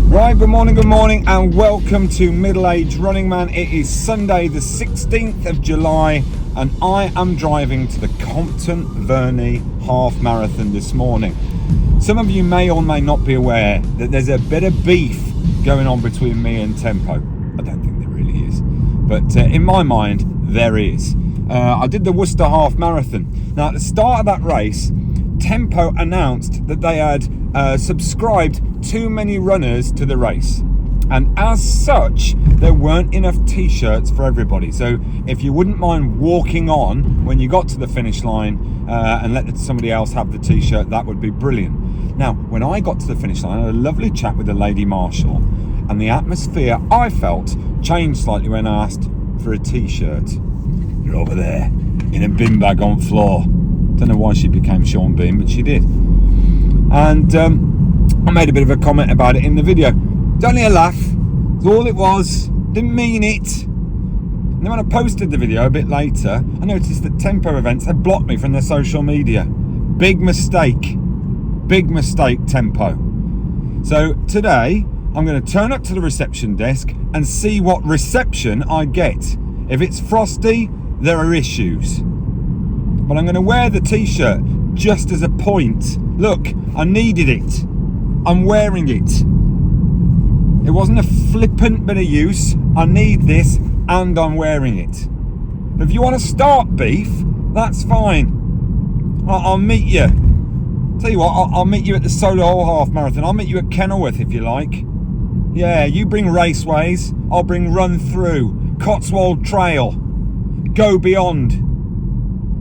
Right, good morning and welcome to Middle Age Running Man. It is Sunday the 16th of July and I am driving to the Compton Verney Half Marathon this morning. Some of you may or may not be aware that there's a bit of beef going on between me and Tempo. I don't think there really is, but in my mind there is. I did the Worcester Half Marathon. Now at the start of that race, Tempo announced that they had subscribed too many runners to the race, and as such there weren't enough t-shirts for everybody. So if you wouldn't mind walking on when you got to the finish line and let somebody else have the t-shirt, that would be brilliant. Now when I got to the finish line, I had a lovely chat with the lady marshal, and the atmosphere I felt changed slightly when I asked for a t-shirt. You're over there in a bin bag on floor. Don't know why she became Sean Bean, but she did. And I made a bit of a comment about it in the video. It's only a laugh. It's all it was. Didn't mean it. And then when I posted the video a bit later, I noticed that Tempo Events had blocked me from their social media. Big mistake. Big mistake, Tempo. So today, I'm going to turn up to the reception desk and see what reception I get. If it's frosty, there are issues. But I'm going to wear the t-shirt just as a point. Look, I needed it. I'm wearing it. It wasn't a flippant bit of use. I need this and I'm wearing it. But if you want to start beef, that's fine. I'll meet you. Tell you what, I'll meet you at the Solihull Half Marathon. I'll meet you at Kenilworth if you like. Yeah, you bring raceways. I'll bring run through. Cotswold Trail. Go beyond.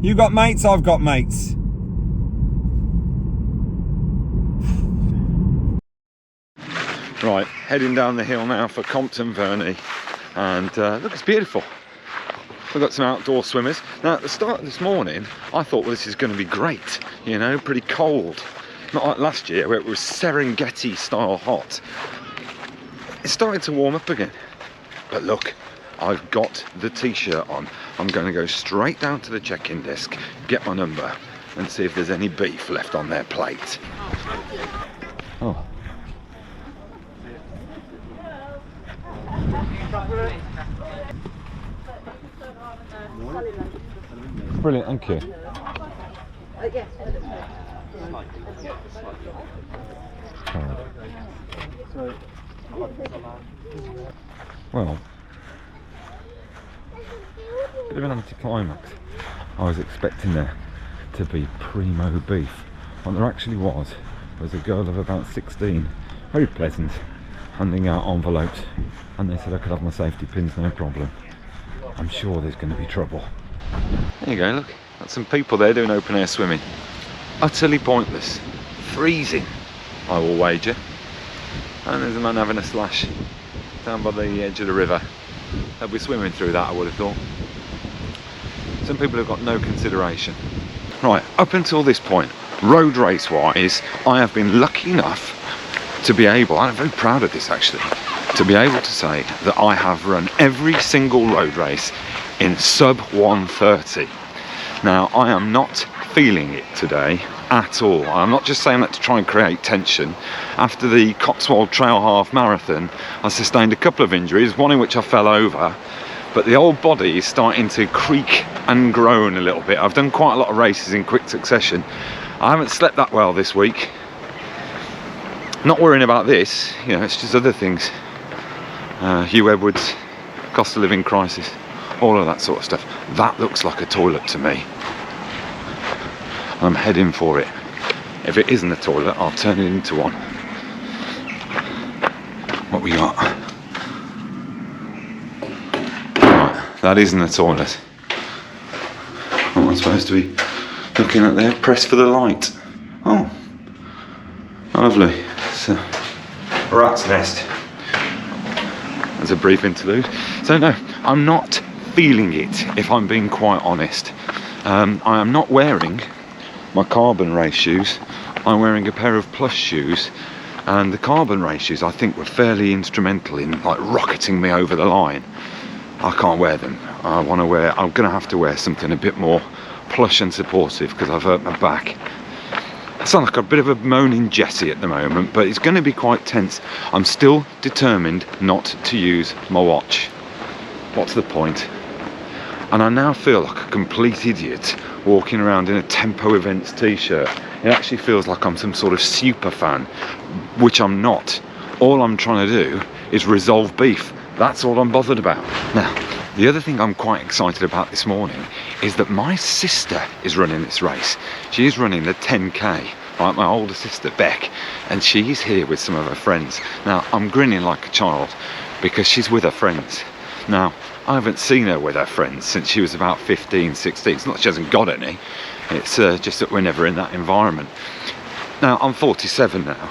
You got mates, I've got mates. Right, heading down the hill now for Compton Verney, and look, it's beautiful. We've got some outdoor swimmers. Now at the start of this morning, I thought, well, this is going to be great, you know, pretty cold. Not like last year where it was Serengeti style hot. It's starting to warm up again. But look, I've got the t-shirt on. I'm going to go straight down to the check-in desk, get my number, and see if there's any beef left on their plate. Oh. Brilliant, thank you. Well, bit of an anticlimax. I was expecting there to be primo beef. What there actually was a girl of about 16, very pleasant, handing out envelopes, and they said I could have my safety pins, no problem. I'm sure there's going to be trouble. There you go, look, got some people there doing open air swimming. Utterly pointless, freezing, I will wager. And there's a man having a slash down by the edge of the river. They'll be swimming through that, I would have thought. Some people have got no consideration. Right, up until this point, road race wise, I have been lucky enough to be able, and I'm very proud of this actually, to be able to say that I have run every single road race in sub 1:30. Now, I am not feeling it today at all. I'm not just saying that to try and create tension. After the Cotswold Trail Half Marathon, I sustained a couple of injuries, one in which I fell over, but the old body is starting to creak and groan a little bit. I've done quite a lot of races in quick succession. I haven't slept that well this week. Not worrying about this, you know, it's just other things. Hugh Edwards, cost of living crisis, all of that sort of stuff. That looks like a toilet to me. I'm heading for it. If it isn't a toilet, I'll turn it into one. What we got? Right, that isn't a toilet. What am I supposed to be looking at there? Press for the light. Oh, lovely. It's a rat's nest. As a brief interlude. So no, I'm not feeling it, if I'm being quite honest. I am not wearing my carbon race shoes. I'm wearing a pair of Plus shoes, and the carbon race shoes I think were fairly instrumental in like rocketing me over the line. I can't wear them. I'm gonna have to wear something a bit more plush and supportive because I've hurt my back. sound like a bit of a moaning Jessie at the moment, but it's going to be quite tense. I'm still determined not to use my watch. What's the point? And I now feel like a complete idiot walking around in a Tempo Events t-shirt. It actually feels like I'm some sort of super fan, which I'm not. All I'm trying to do is resolve beef. That's all I'm bothered about. Now, the other thing I'm quite excited about this morning is that my sister is running this race. She's running the 10K, like my older sister Beck, and she's here with some of her friends. Now, I'm grinning like a child because she's with her friends. Now, I haven't seen her with her friends since she was about 15, 16. It's not she hasn't got any, it's just that we're never in that environment. Now, I'm 47 now,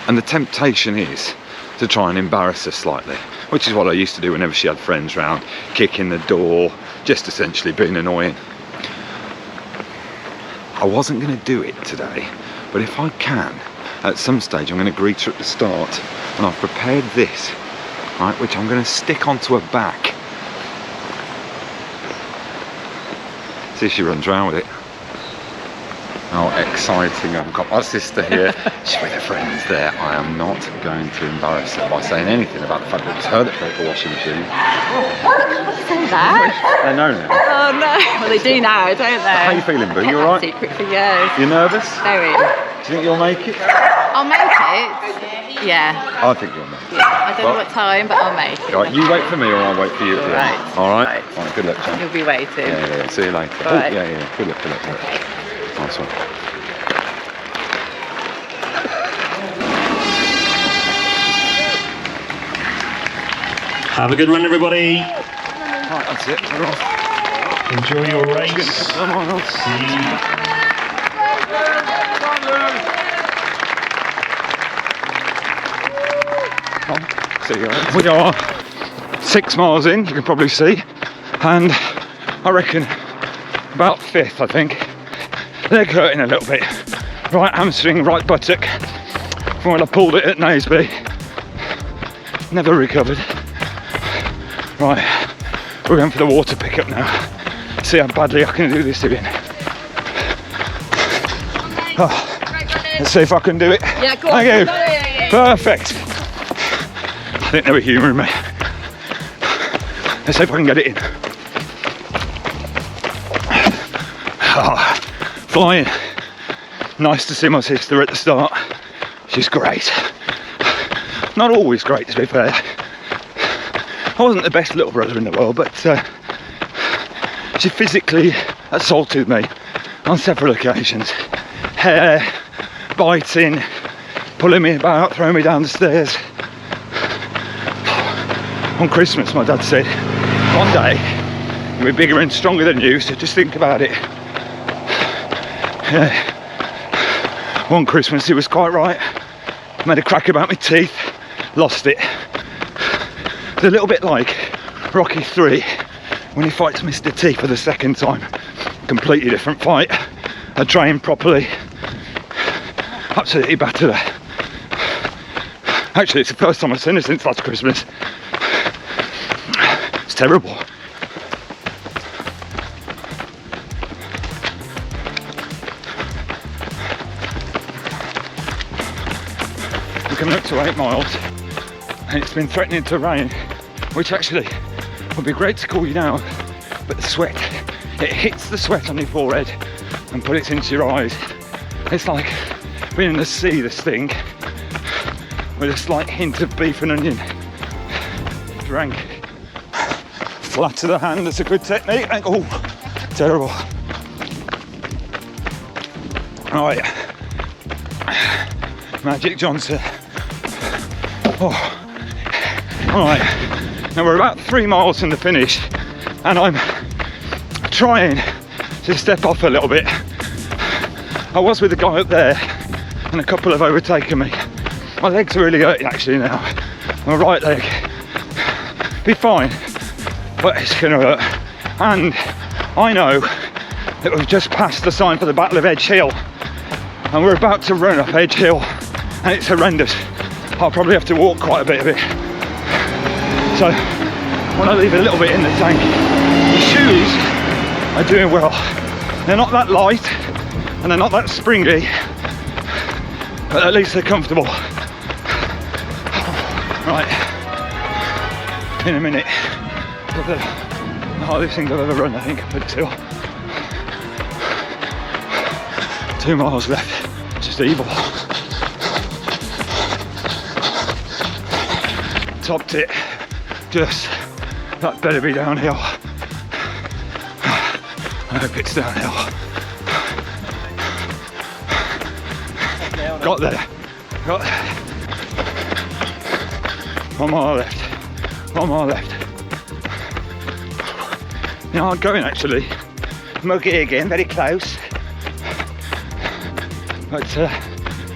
and the temptation is to try and embarrass her slightly, which is what I used to do whenever she had friends round, kicking the door, just essentially being annoying. I wasn't going to do it today, but if I can, at some stage I'm going to greet her at the start, and I've prepared this, right, which I'm going to stick onto her back. See if she runs around with it. Oh, exciting. I've got my sister here. She's with her friends there. I am not going to embarrass her by saying anything about the fact that it was her that broke the washing machine. Say that? They know now. Oh no. Well, they do now, don't they? How are you feeling, Boo? You alright? Secret for years. You nervous? Very. Do you think you'll make it? I'll make it. Yeah. I think you'll make it. I don't know what time, but I'll make it. Right, you wait for me or I'll wait for you. Alright. Alright? Alright, good luck, champ. You'll be waiting. Yeah. See you later. All right. Yeah. Good luck. Okay. Nice one. Have a good run, everybody. Right, that's it. We're off. Enjoy your race. Come on, off. See you. We are 6 miles in, you can probably see, and I reckon about 5th, I think. Leg hurting a little bit. Right hamstring, right buttock from when I pulled it at Naseby. Never recovered. Right, we're going for the water pickup now. See how badly I can do this again. Oh, let's see if I can do it. Yeah, go on. Thank you. Perfect. I think they were humouring me. Let's see if I can get it in. Oh, flying. Nice to see my sister at the start. She's great. Not always great, to be fair. I wasn't the best little brother in the world, but she physically assaulted me on several occasions. Hair, biting, pulling me about, throwing me down the stairs. On Christmas, my dad said, one day you'll be bigger and stronger than you, so just think about it. Yeah. One Christmas he was quite right. Made a crack about my teeth, lost it. It's a little bit like Rocky 3 when he fights Mr. T for the second time. Completely different fight. I trained properly. Absolutely battered her. Actually, it's the first time I've seen her since last Christmas. It's terrible. We're coming up to 8 miles and it's been threatening to rain, which actually would be great to cool you down, but the sweat, it hits the sweat on your forehead and put it into your eyes. It's like being in the sea, this thing, with a slight hint of beef and onion. Drank. Flat to the hand, that's a good technique. Oh, terrible. Right, Magic Johnson. Oh. All right, now we're about 3 miles from the finish and I'm trying to step off a little bit. I was with the guy up there and a couple have overtaken me. My legs are really hurting actually now. My right leg, be fine, but it's gonna hurt. And I know that we've just passed the sign for the Battle of Edge Hill and we're about to run up Edge Hill and it's horrendous. I'll probably have to walk quite a bit of it. So I want to leave a little bit in the tank. The shoes are doing well. They're not that light and they're not that springy, but at least they're comfortable. Right, in a minute, got the hardest thing I've ever run, I think, but still. 2 miles left, just evil. Topped it, just, that better be downhill. I hope it's downhill. Got there. 1 mile left. 1 mile left. Now I'm going actually. Muggy again, very close. But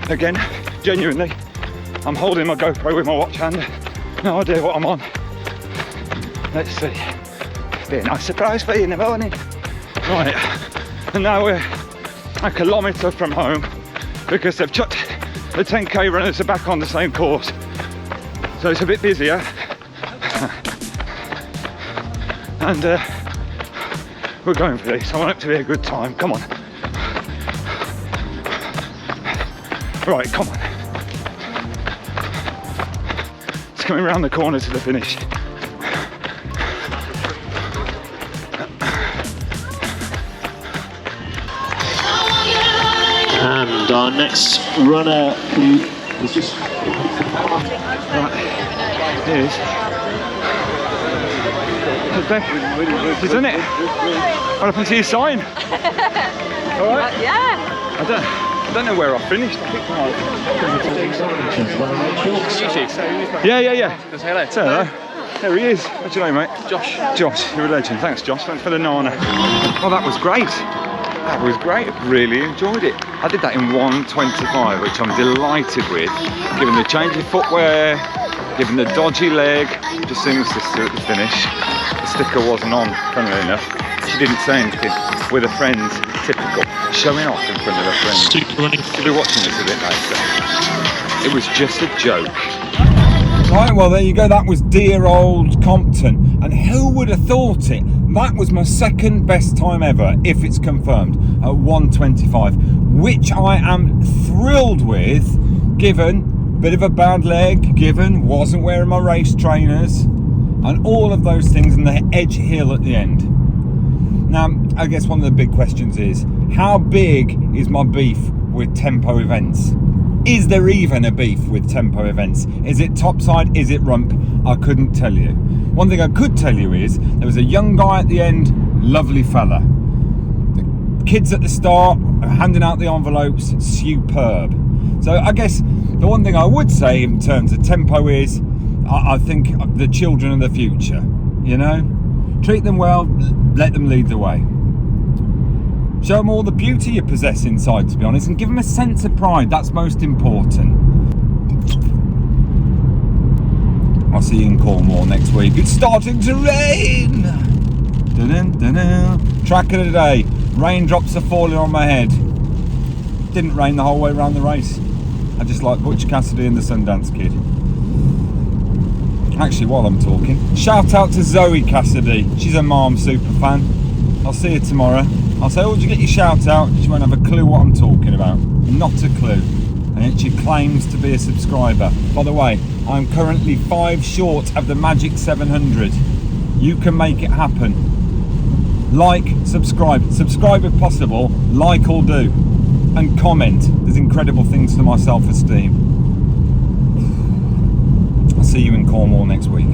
again, genuinely, I'm holding my GoPro with my watch hand. No idea what I'm on. Let's see. Be a nice surprise for you in the morning. Right, and now we're a kilometre from home because they've chucked the 10k runners are back on the same course. So it's a bit busier. And we're going for this. I want it to be a good time. Come on. Right, come on. It's coming around the corner to the finish. And our next runner is just... Right, here it is. She's done it. What happened to your sign? Alright? Yeah. I don't know where I finished. Yeah. Say hello. Say hello. There he is. What's your name, mate? Josh. Josh, you're a legend. Thanks, Josh. Thanks for the nana. Oh, that was great. That was great. I really enjoyed it. I did that in 1:25, which I'm delighted with. Given the change of footwear, given the dodgy leg, just seen the sister at the finish. The sticker wasn't on, funnily enough. She didn't say anything. With her friends, typical. Showing off in front of her friends. She'll be watching this a bit later. It was just a joke. Right, well there you go, that was dear old Compton, and who would have thought it? That was my second best time ever, if it's confirmed, at 1:25, which I am thrilled with, given bit of a bad leg, given wasn't wearing my race trainers, and all of those things, and the edge hill at the end. Now, I guess one of the big questions is, how big is my beef with tempo events? Is there even a beef with tempo events? Is it topside? Is it rump? I couldn't tell you. One thing I could tell you is there was a young guy at the end, lovely fella. The kids at the start handing out the envelopes, superb. So I guess the one thing I would say in terms of tempo is I think the children of the future, you know? Treat them well, let them lead the way. Show them all the beauty you possess inside, to be honest, and give them a sense of pride. That's most important. I'll see you in Cornwall next week. It's starting to rain. Dun-dun-dun-dun. Track of the day. Raindrops are falling on my head. Didn't rain the whole way around the race. I just like Butch Cassidy and the Sundance Kid. Actually, while I'm talking, shout out to Zoe Cassidy. She's a Mom super fan. I'll see you tomorrow. I'll say, oh, did you get your shout out? She won't have a clue what I'm talking about. Not a clue. And yet she claims to be a subscriber. By the way, I'm currently 5 short of the magic 700. You can make it happen. Like, subscribe. Subscribe if possible. Like or do. And comment. There's incredible things for my self-esteem. I'll see you in Cornwall next week.